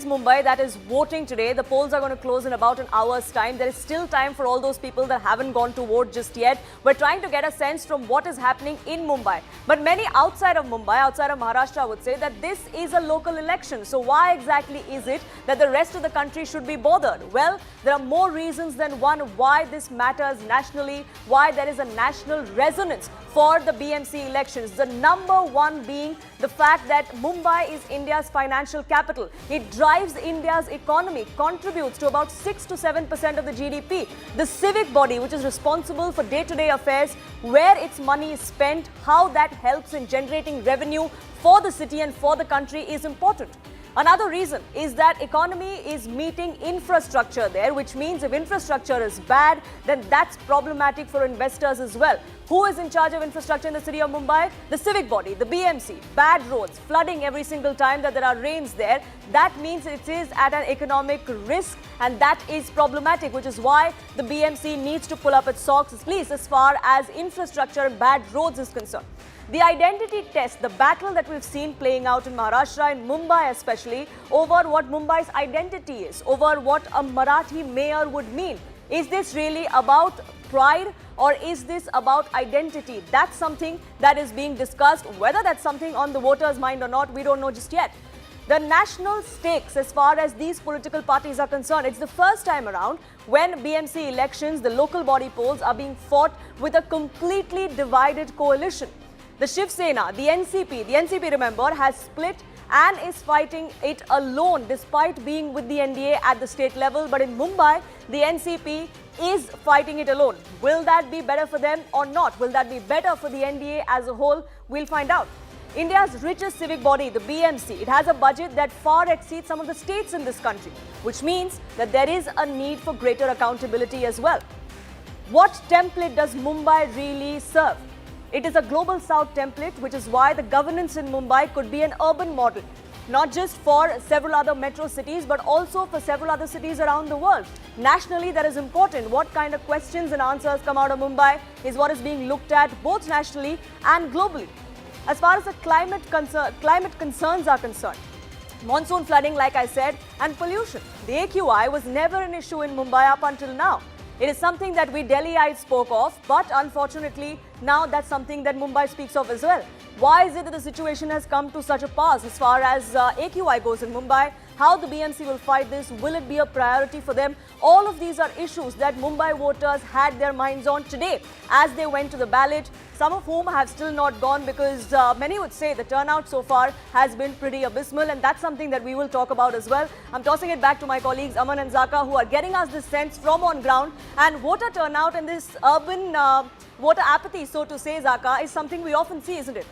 Mumbai that is voting today. The polls are going to close in about an hour's time. There is still time for all those people that haven't gone to vote just yet. We're trying to get a sense from what is happening in Mumbai. But many outside of Mumbai, outside of Maharashtra, would say that this is a local election. So why exactly is it that the rest of the country should be bothered? Well, there are more reasons than one why this matters nationally, why there is a national resonance for the BMC elections. The number one being the fact that Mumbai is India's financial capital. It drives India's economy, contributes to about 6 to 7% of the GDP. The civic body, which is responsible for day-to-day affairs, where its money is spent, how that helps in generating revenue for the city and for the country is important. Another reason is that economy is meeting infrastructure there, which means if infrastructure is bad, then that's problematic for investors as well. Who is in charge of infrastructure in the city of Mumbai? The civic body, the BMC. Bad roads, flooding every single time that there are rains there. That means it is at an economic risk, and that is problematic, which is why the BMC needs to pull up its socks, at least as far as infrastructure and bad roads is concerned. The identity test, the battle that we've seen playing out in Maharashtra and Mumbai especially, over what Mumbai's identity is, over what a Marathi mayor would mean. Is this really about pride or is this about identity? That's something that is being discussed. Whether that's something on the voters' mind or not, we don't know just yet. The national stakes as far as these political parties are concerned, it's the first time around when BMC elections, the local body polls are being fought with a completely divided coalition. The Shiv Sena, the NCP remember has split and is fighting it alone despite being with the NDA at the state level. But in Mumbai, the NCP is fighting it alone. Will that be better for them or not? Will that be better for the NDA as a whole? We'll find out. India's richest civic body, the BMC, it has a budget that far exceeds some of the states in this country, which means that there is a need for greater accountability as well. What template does Mumbai really serve? It is a global south template, which is why the governance in Mumbai could be an urban model, not just for several other metro cities, but also for several other cities around the world. Nationally, that is important. What kind of questions and answers come out of Mumbai is what is being looked at both nationally and globally. As far as the climate concerns are concerned, monsoon flooding, like I said, and pollution. The AQI was never an issue in Mumbai up until now. It is something that we Delhiites spoke of, but unfortunately, now that's something that Mumbai speaks of as well. Why is it that the situation has come to such a pass as far as AQI goes in Mumbai? How the BMC will fight this? Will it be a priority for them? All of these are issues that Mumbai voters had their minds on today as they went to the ballot, some of whom have still not gone because many would say the turnout so far has been pretty abysmal, and that's something that we will talk about as well. I'm tossing it back to my colleagues Aman and Zaka, who are getting us this sense from on ground. And voter turnout and this urban voter apathy, so to say, Zaka, is something we often see, isn't it?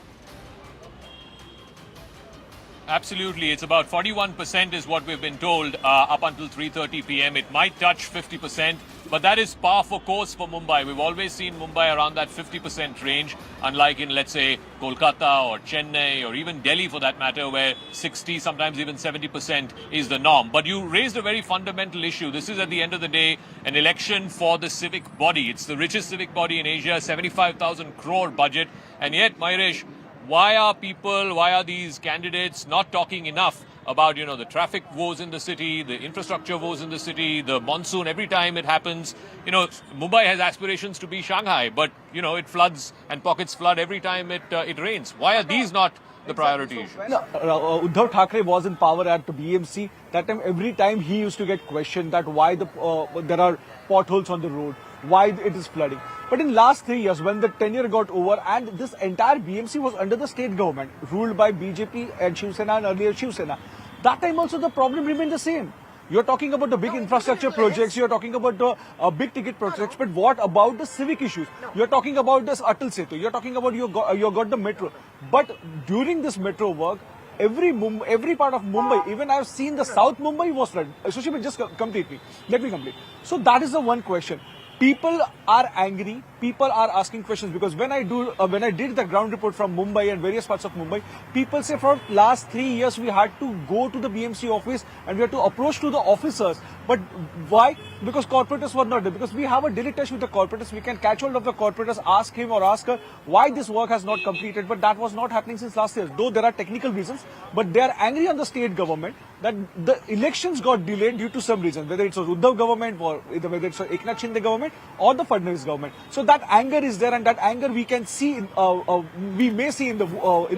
Absolutely. It's about 41% is what we've been told up until 3:30 p.m. It might touch 50%, but that is par for course for Mumbai. We've always seen Mumbai around that 50% range, unlike in, let's say, Kolkata or Chennai or even Delhi for that matter, where 60, sometimes even 70% is the norm. But you raised a very fundamental issue. This is, at the end of the day, an election for the civic body. It's the richest civic body in Asia, 75,000 crore budget. And yet, Mayresh, why are these candidates not talking enough about, the traffic woes in the city, the infrastructure woes in the city, the monsoon every time it happens? Mumbai has aspirations to be Shanghai, but, it floods and pockets flood every time it rains. Why are these not the priority issues? Uddhav Thackeray was in power at the BMC. That time, every time he used to get questioned that why there are potholes on the road, why it is flooding. But in last 3 years, when the tenure got over and this entire BMC was under the state government, ruled by BJP and Shiv Sena and earlier Shiv Sena, that time also the problem remained the same. You're talking about the big infrastructure projects, you're talking about the big ticket projects, but what about the civic issues? You're talking about this Atal Setu, you're talking about you got the metro. But during this metro work, every part of Mumbai, even I've seen the South Mumbai was flooded. Sushil, just complete me. Let me complete. So that is the one question. People are angry. People are asking questions because when I did the ground report from Mumbai and various parts of Mumbai, people say for last 3 years we had to go to the BMC office and we had to approach to the officers. But why? Because corporators were not there. Because we have a direct touch with the corporators. We can catch hold of the corporators, ask him or ask her why this work has not completed. But that was not happening since last year. Though there are technical reasons, but they are angry on the state government that the elections got delayed due to some reason, whether it's a Uddhav government or whether it's a Eknath Shinde government or the Fadnavis government. So that anger is there, and that anger we can see, we may see in the vote.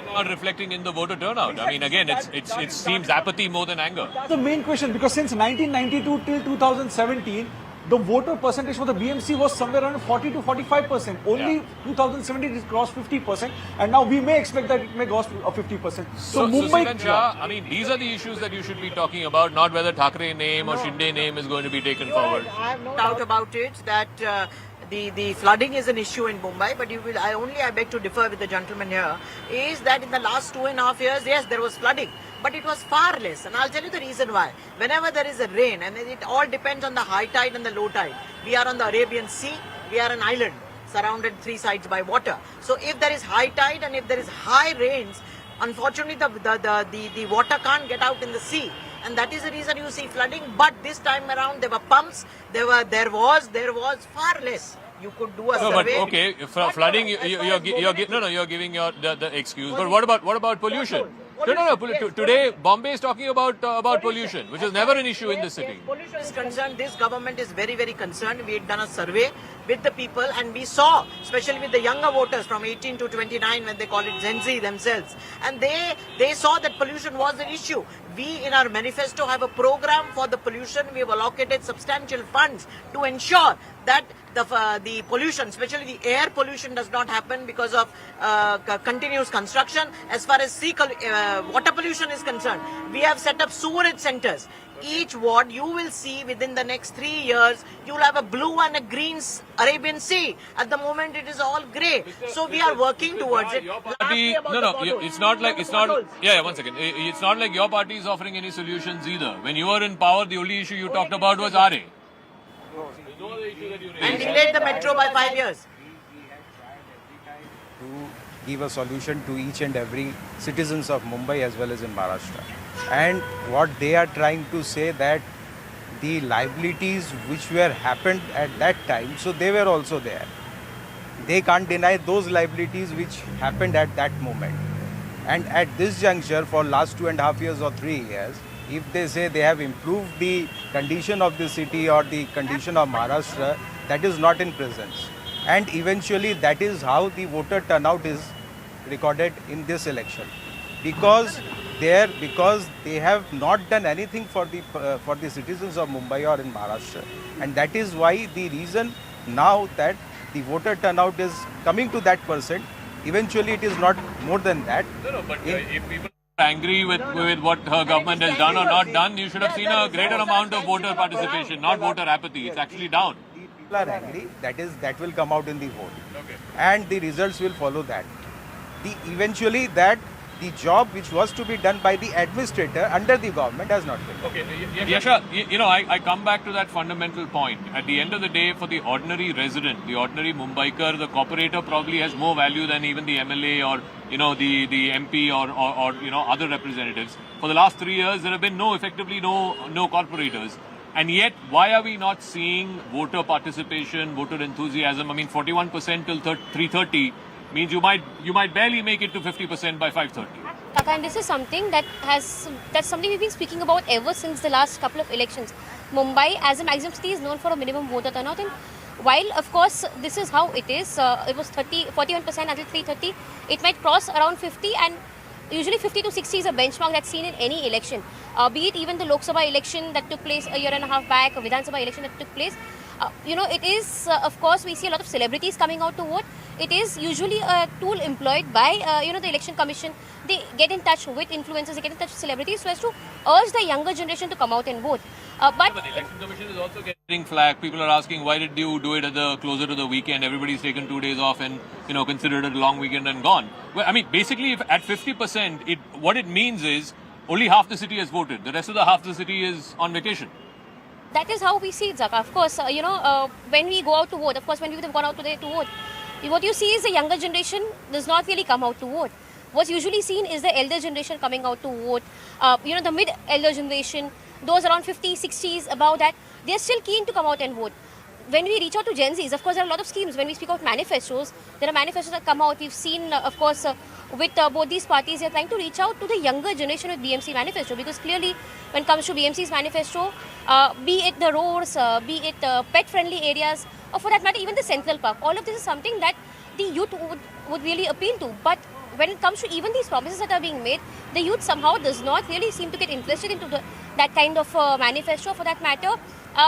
Not reflecting in the voter turnout. I mean, again, it seems apathy more than anger. That's the main question, because since 1992 till 2017, the voter percentage for the BMC was somewhere around 40 to 45%. Only 2017 it crossed 50%, and now we may expect that it may go to 50%. So Mumbai, Shah, I mean, these are the issues that you should be talking about, not whether Thackeray name or Shinde name is going to be taken forward. I have no doubt about it that the flooding is an issue in Mumbai, but I beg to differ with the gentleman here, is that in the last 2.5 years, yes, there was flooding, but it was far less, and I'll tell you the reason why. Whenever there is a rain, and it all depends on the high tide and the low tide. We are on the Arabian Sea, we are an island surrounded 3 sides by water. So if there is high tide and if there is high rains, unfortunately the water can't get out in the sea. And that is the reason you see flooding. But this time around there were pumps. There was far less. You could do a No, survey. but okay, for flooding, you're giving the excuse. But what about pollution? No. Today, Bombay is talking about pollution, which is never an issue in the city. Pollution is concerned, this government is very, very concerned. We had done a survey with the people, and we saw, especially with the younger voters from 18 to 29, when they call it Gen Z themselves, and they saw that pollution was an issue. We, in our manifesto, have a program for the pollution. We have allocated substantial funds to ensure that the pollution, especially the air pollution, does not happen because of continuous construction. As far as water pollution is concerned, we have set up sewerage centers. Each ward, you will see within the next 3 years, you will have a blue and a green Arabian Sea. At the moment, it is all grey. So we are working towards it. It's not like one second. It's not like your party is offering any solutions either. When you were in power, the only issue you talked about was RA. And delayed the metro by 5 years. To give a solution to each and every citizens of Mumbai as well as in Maharashtra. And what they are trying to say that the liabilities which were happened at that time, so they were also there. They can't deny those liabilities which happened at that moment. And at this juncture, for last 2.5 years or 3 years, if they say they have improved the condition of the city or the condition of Maharashtra, that is not in presence. And eventually that is how the voter turnout is recorded in this election. Because they have not done anything for the citizens of Mumbai or in Maharashtra. And that is why the reason now that the voter turnout is coming to that percent, eventually it is not more than that. But if people are angry with what her government has done or not done, you should have seen a greater amount of voter participation, not voter apathy. It's actually down. People are angry, that will come out in the vote. Okay. And the results will follow that. Eventually the job which was to be done by the administrator under the government has not been done. Okay, Yasha, I come back to that fundamental point. At the end of the day, for the ordinary resident, the ordinary Mumbaikar, the corporator probably has more value than even the MLA or the MP or other representatives. For the last 3 years, there have been effectively no corporators. And yet, why are we not seeing voter participation, voter enthusiasm? I mean, 41% till 330 means you might barely make it to 50% by 5:30. And this is something that's something we've been speaking about ever since the last couple of elections. Mumbai, as a maximum city, is known for a minimum voter turnout, and while of course this is how it is, it was 41% until 3:30. It might cross around 50, and usually 50 to 60 is a benchmark that's seen in any election. Be it even the Lok Sabha election that took place a year and a half back, or Vidhan Sabha election that took place. It is, of course, we see a lot of celebrities coming out to vote. It is usually a tool employed by, the election commission. They get in touch with influencers, they get in touch with celebrities so as to urge the younger generation to come out and vote. But the election commission is also getting flack. People are asking, why did you do it closer to the weekend? Everybody's taken 2 days off and, considered it a long weekend and gone. Well, I mean, basically, if at 50%, what it means is only half the city has voted. The rest of the half the city is on vacation. that is how we see it, Zaka. Of course, when we go out to vote, of course, when we would have gone out today to vote, what you see is the younger generation does not really come out to vote. What's usually seen is the elder generation coming out to vote. The mid-elder generation, those around 50s, 60s, above that, they're still keen to come out and vote. When we reach out to Gen Zs, of course, there are a lot of schemes. When we speak about manifestos, there are manifestos that come out. We've seen, of course, with both these parties, they're trying to reach out to the younger generation with BMC manifesto, because clearly, when it comes to BMC's manifesto, be it the roads, be it pet-friendly areas, or for that matter, even the Central Park, all of this is something that the youth would really appeal to. But when it comes to even these promises that are being made, the youth somehow does not really seem to get interested into that kind of manifesto. For that matter,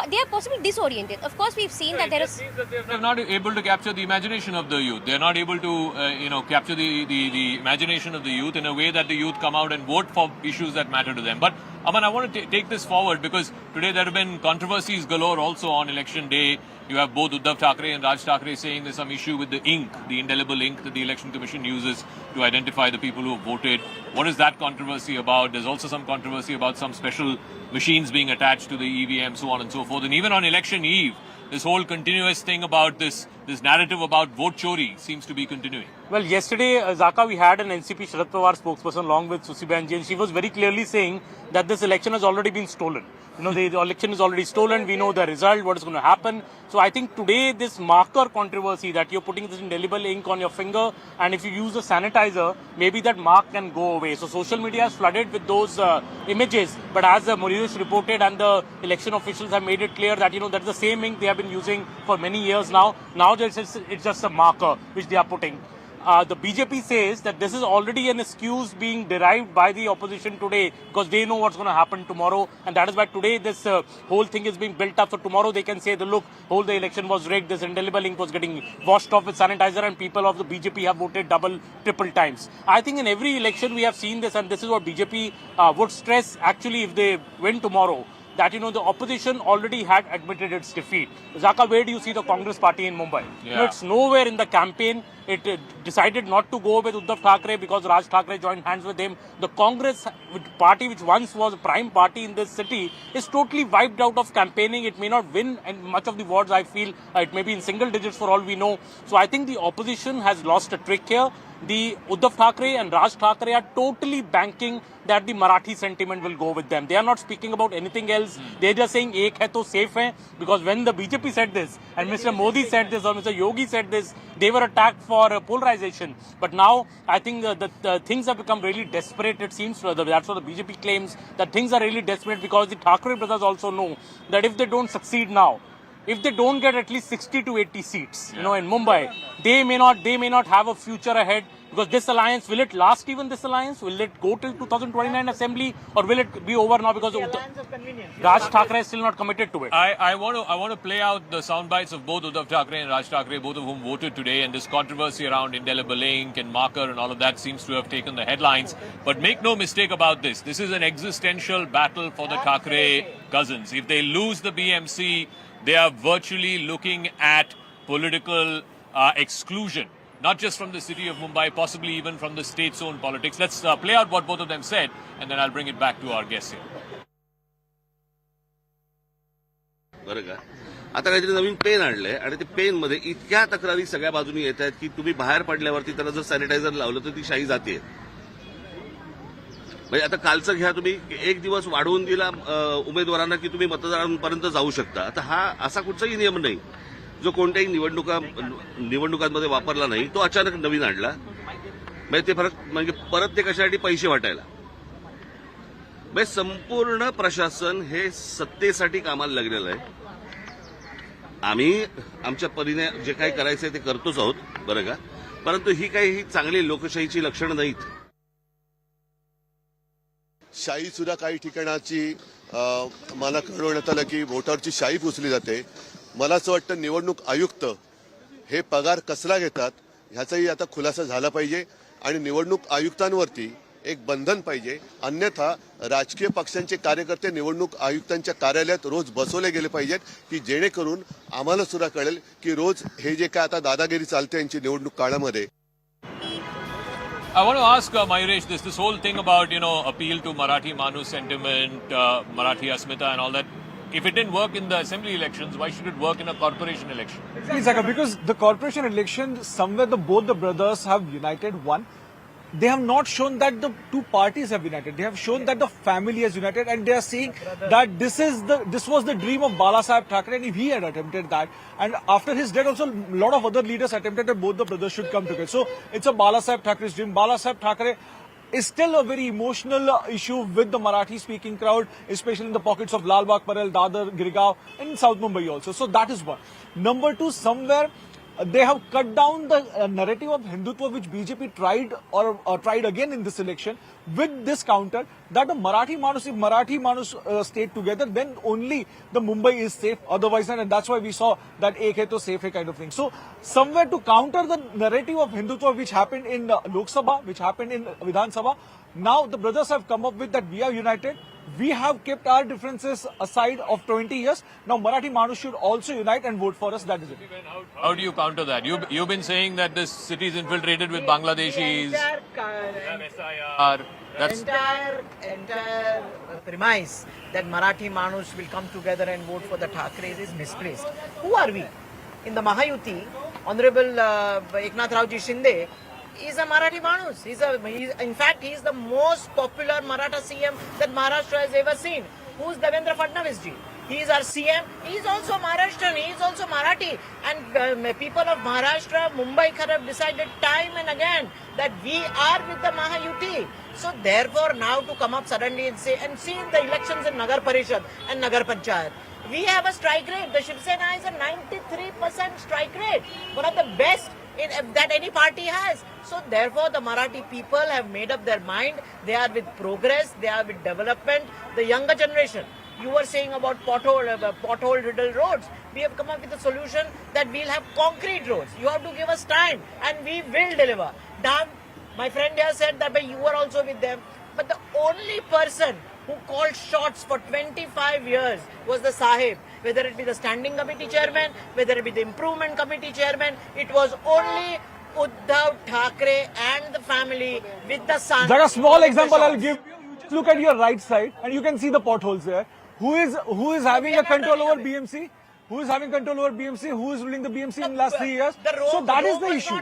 they are possibly disoriented. Of course, we've seen that there is. They're not able to capture the imagination of the youth. They're not able to, capture the imagination of the youth in a way that the youth come out and vote for issues that matter to them. But Aman, I want to take this forward because today there have been controversies galore also on election day. You have both Uddhav Thackeray and Raj Thackeray saying there's some issue with the ink, the indelible ink that the Election Commission uses to identify the people who have voted. What is that controversy about? There's also some controversy about some special machines being attached to the EVM, so on and so forth. And even on election eve, this whole continuous thing about this narrative about vote chori seems to be continuing. Well, yesterday, Zaka, we had an NCP Sharad Pawar spokesperson along with Susi Banerjee, and she was very clearly saying that this election has already been stolen. The election is already stolen. We know the result, what is going to happen. So I think today this marker controversy that you're putting this indelible ink on your finger, and if you use a sanitizer, maybe that mark can go away. So social media is flooded with those images. But as Muriush reported and the election officials have made it clear that, that's the same ink they have been using for many years now. Now it's just a marker which they are putting. The BJP says that this is already an excuse being derived by the opposition today because they know what's going to happen tomorrow, and that is why today this whole thing is being built up. So tomorrow they can say, the election was rigged, this indelible ink was getting washed off with sanitizer, and people of the BJP have voted double, triple times. I think in every election we have seen this, and this is what BJP would stress actually if they win tomorrow, that the opposition already had admitted its defeat. Zaka, where do you see the Congress party in Mumbai? Yeah. It's nowhere in the campaign. It decided not to go with Uddhav Thackeray because Raj Thackeray joined hands with him. The Congress party, which once was a prime party in this city, is totally wiped out of campaigning. It may not win in much of the wards, I feel. It may be in single digits for all we know. So I think the opposition has lost a trick here. The Uddhav Thackeray and Raj Thackeray are totally banking that the Marathi sentiment will go with them. They are not speaking about anything else. They are just saying, ek hai to safe hai. Because when the BJP said this, and Mr. Modi said this, or Mr. Yogi said this, they were attacked for polarization. But now, I think the things have become really desperate, it seems. That's what the BJP claims, that things are really desperate because the Thackeray brothers also know that if they don't succeed now, if they don't get at least 60 to 80 seats, in Mumbai, they may not have a future ahead. Because this alliance, will it last even this alliance? Will it go till 2029 assembly, or will it be over now because Raj Thackeray is still not committed to it? I want to play out the sound bites of both Uddhav Thackeray and Raj Thackeray, both of whom voted today, and this controversy around indelible ink and marker and all of that seems to have taken the headlines. But make no mistake about this. This is an existential battle for the Thackeray cousins. If they lose the BMC, they are virtually looking at political exclusion. Not just from the city of Mumbai, possibly even from the state's own politics. Let's play out what both of them said, and then I'll bring it back to our guests here. बरं का आता काहीतरी नवीन pen आणलंय आणि ते pen मध्ये इतक्या तक्रारी सगळ्या बाजूनी येत आहेत की तुम्ही बाहेर पडल्यावरती त्याला जर सॅनिटायझर लावलं तर ती शाई जाते. म्हणजे आता कालचं घ्या, तुम्ही एक दिवस वाढवून दिला उमेदवारांना की तुम्ही मतदारांपर्यंत जाऊ शकता. आता हा असा कुठचाही नियम नाही जो कोणत्याही निवडणुकांमध्ये वापरला नाही, तो अचानक नवीन आणला. म्हणजे ते परत ते कशासाठी पैसे वाटायला. म्हणजे संपूर्ण प्रशासन हे सत्तेसाठी कामाला लागलेलं आहे. आम्ही आमच्या परीने जे काही करायचंय ते करतोच आहोत, बरं का. परंतु ही काही चांगली लोकशाहीची लक्षणं नाहीत. शाई सुद्धा काही ठिकाणाची मला कळवण्यात आलं की वोटरची शाई पुसली जाते. मला असं वाटतं निवडणूक आयुक्त हे पगार कसला घेतात ह्याचाही आता खुलासा झाला पाहिजे आणि निवडणूक आयुक्तांवरती एक बंधन पाहिजे. अन्यथा राजकीय पक्षांचे कार्यकर्ते निवडणूक आयुक्तांच्या कार्यालयात रोज बसवले गेले पाहिजेत की जेणेकरून आम्हाला सुद्धा कळेल की रोज हे जे काय आता दादागिरी चालते यांची निवडणूक काळामध्ये. I want to ask Mayuresh this whole thing about appeal to Marathi Manu sentiment, Marathi Asmita and all that. if it didn't work in the assembly elections, why should it work in a corporation election? Exactly, Zaka, because the corporation election, somewhere both the brothers have united. One, they have not shown that the two parties have united. They have shown that the family has united, and they are saying that this was the dream of Bala Saheb Thackeray, and if he had attempted that, and after his death also, a lot of other leaders attempted that both the brothers should come together. So it's a Bala Saheb Thackeray's dream. Bala Saheb Thackeray is still a very emotional issue with the Marathi-speaking crowd, especially in the pockets of Lal Bagh Parel, Dadar, Girgaon, and in South Mumbai also. So that is one. Number two, somewhere they have cut down the narrative of Hindutva which BJP tried or tried again in this election with this counter that the Marathi Manus, if Marathi Manus stayed together, then only the Mumbai is safe, otherwise not, and that's why we saw that ek hai to safe hai kind of thing. So somewhere to counter the narrative of Hindutva which happened in Lok Sabha, which happened in Vidhan Sabha, now the brothers have come up with that we are united. We have kept our differences aside of 20 years. Now Marathi Manus should also unite and vote for us. That is it. How do you counter that? You've been saying that this city is infiltrated with Bangladeshis. That's Entire premise that Marathi Manus will come together and vote for the Thackeray's is misplaced. Who are we? In the Mahayuti, Honorable Eknath Raoji Shinde is a Marathi Manus. In fact, he is the most popular Maratha CM that Maharashtra has ever seen. Who is Devendra Fadnavis ji? He is our CM. He is also Maharashtrian. He is also Marathi. And people of Maharashtra, Mumbai have decided time and again that we are with the Mahayuti. So therefore, now to come up suddenly and say, and see in the elections in Nagar Parishad and Nagar Panchayat, we have a strike rate. The Shiv Sena is a 93% strike rate. One of the best that any party has. So therefore the Marathi people have made up their mind. They are with progress, they are with development. The younger generation, you were saying about pothole riddled roads. We have come up with a solution that we'll have concrete roads. You have to give us time and we will deliver. Now, my friend here said that you were also with them. But the only person who called shots for 25 years was the Sahib. Whether it be the standing committee chairman, whether it be the improvement committee chairman, it was only Uddhav Thackeray and the family with the son. Like a small example I'll give you. Just look at your right side and you can see the potholes there. Who is having a control over BMC? Who is having control over BMC? Who is ruling the BMC in the last 3 years? So that is the issue.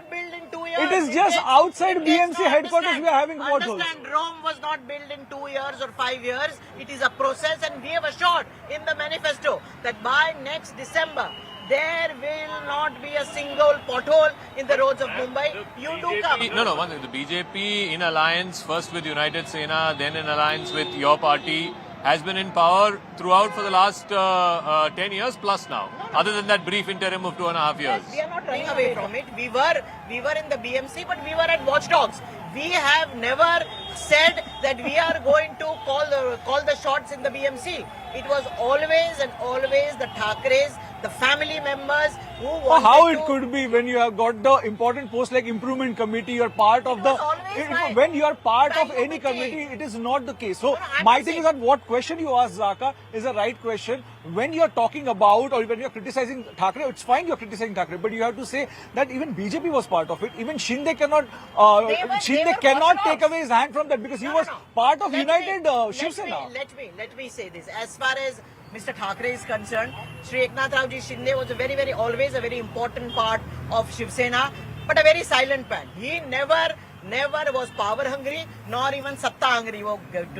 It is just outside BMC headquarters we are having potholes. Understand, Rome was not built in 2 years or 5 years. It is a process, and we have assured in the manifesto that by next December, there will not be a single pothole in the roads of Mumbai. You do come. One thing, the BJP in alliance first with United Sena, then in alliance with your party, has been in power throughout for the last 10 years plus now, other than that brief interim of 2.5 years. We are not running away from it. We were in the BMC, but we were at Watchdogs. We have never said that we are going to call the shots in the BMC. It was always and always the Thackeray's, the family members who wanted how it could be when you have got the important post like improvement committee, you are part of the. When you are part of any committee, it is not the case. So my thing is that what question you asked, Zaka, is a right question. When you are talking about or when you are criticizing Thackeray, it's fine you are criticizing Thackeray, but you have to say that even BJP was part of it. Even Shinde cannot take away his hand from that because he was part of United Shiv Sena. Let me say this. As far as Mr. Thackeray is concerned, Shri Eknath Raoji Shinde was always a very important part of Shiv Sena, but a very silent man. He never was power hungry, nor even satta hungry,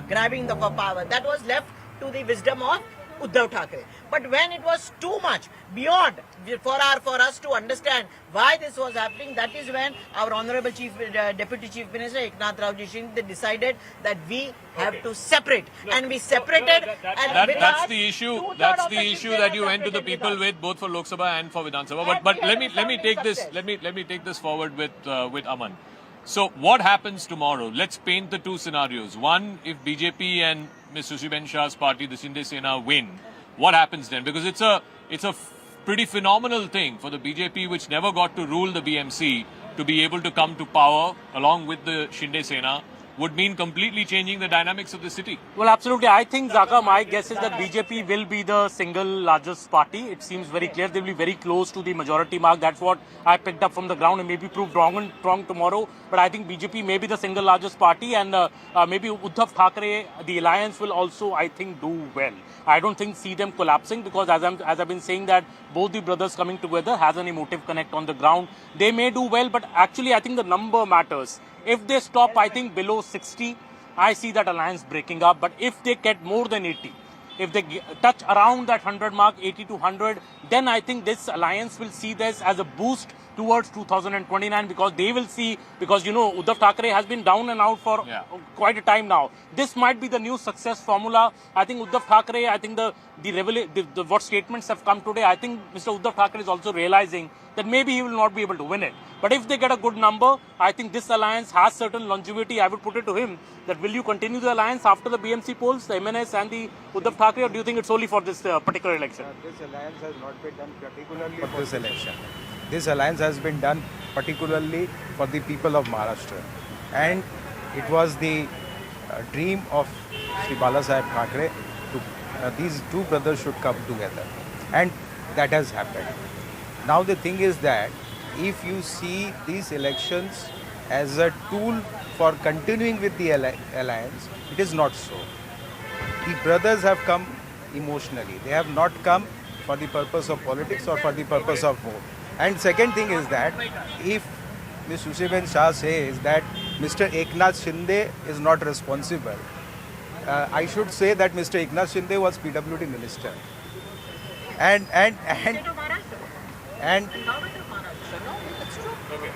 grabbing the power. That was left to the wisdom of Uddhav Thackeray. But when it was too much beyond for us to understand why this was happening, that is when our Honorable Deputy Chief Minister Eknath Raoji Shinde decided that we have to separate, and we separated. That's the issue. That's the issue that you went to the people with, both for Lok Sabha and for Vidhan Sabha. But let me take this. Let me take this forward with Aman. So what happens tomorrow? Let's paint the two scenarios. One, if BJP and Ms. Susiben Shah's party, the Shinde Sena, win, what happens then? Because it's a pretty phenomenal thing for the BJP, which never got to rule the BMC, to be able to come to power along with the Shinde Sena would mean completely changing the dynamics of the city. Well, absolutely. I think, Zaka, my guess is that BJP will be the single largest party. It seems very clear. They will be very close to the majority mark. That's what I picked up from the ground, and maybe proved wrong tomorrow. But I think BJP may be the single largest party, and maybe Uddhav Thackeray, the alliance will also, I think, do well. I don't see them collapsing, because as I've been saying, that both the brothers coming together has an emotive connect on the ground. They may do well, but actually I think the number matters. If they stop, I think, below 60, I see that alliance breaking up. But if they get more than 80, if they touch around that 100 mark, 80 to 100, then I think this alliance will see this as a boost towards 2029, because they will see, because Uddhav Thackeray has been down and out for quite a time now. This might be the new success formula. I think Uddhav Thackeray, I think the what statements have come today, I think Mr. Uddhav Thackeray is also realizing that maybe he will not be able to win it. But if they get a good number, I think this alliance has certain longevity. I would put it to him that will you continue the alliance after the BMC polls, the MNS and the Uddhav Thackeray, or do you think it's only for this particular election? This alliance has not been done particularly for this election. This alliance has been done particularly for the people of Maharashtra. And it was the dream of Shri Balasaheb Thackeray to these two brothers should come together. And that has happened. Now the thing is that if you see these elections as a tool for continuing with the alliance, it is not so. The brothers have come emotionally. They have not come for the purpose of politics or for the purpose of vote. And second thing is that if Ms. Susiben Shah says that Mr. Eknath Shinde is not responsible, I should say that Mr. Eknath Shinde was PWD minister.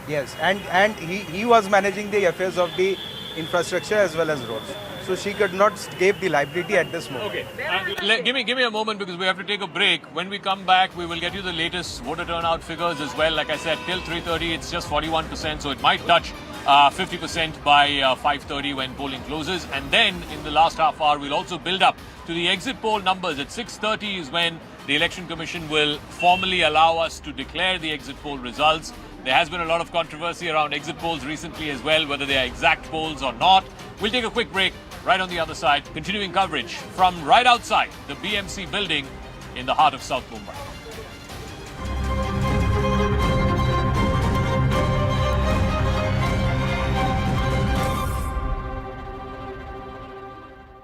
Yes, and he was managing the affairs of the infrastructure as well as roads. So she could not give the liability at this moment. Okay. Give me a moment, because we have to take a break. When we come back, we will get you the latest voter turnout figures as well. Like I said, till 3:30, it's just 41%, so it might touch 50% by 5:30 when polling closes. And then in the last half hour, we'll also build up to the exit poll numbers. At 6:30 is when the Election Commission will formally allow us to declare the exit poll results. There has been a lot of controversy around exit polls recently as well, whether they are exact polls or not. We'll take a quick break. Right on the other side, continuing coverage from right outside the BMC building in the heart of South Mumbai.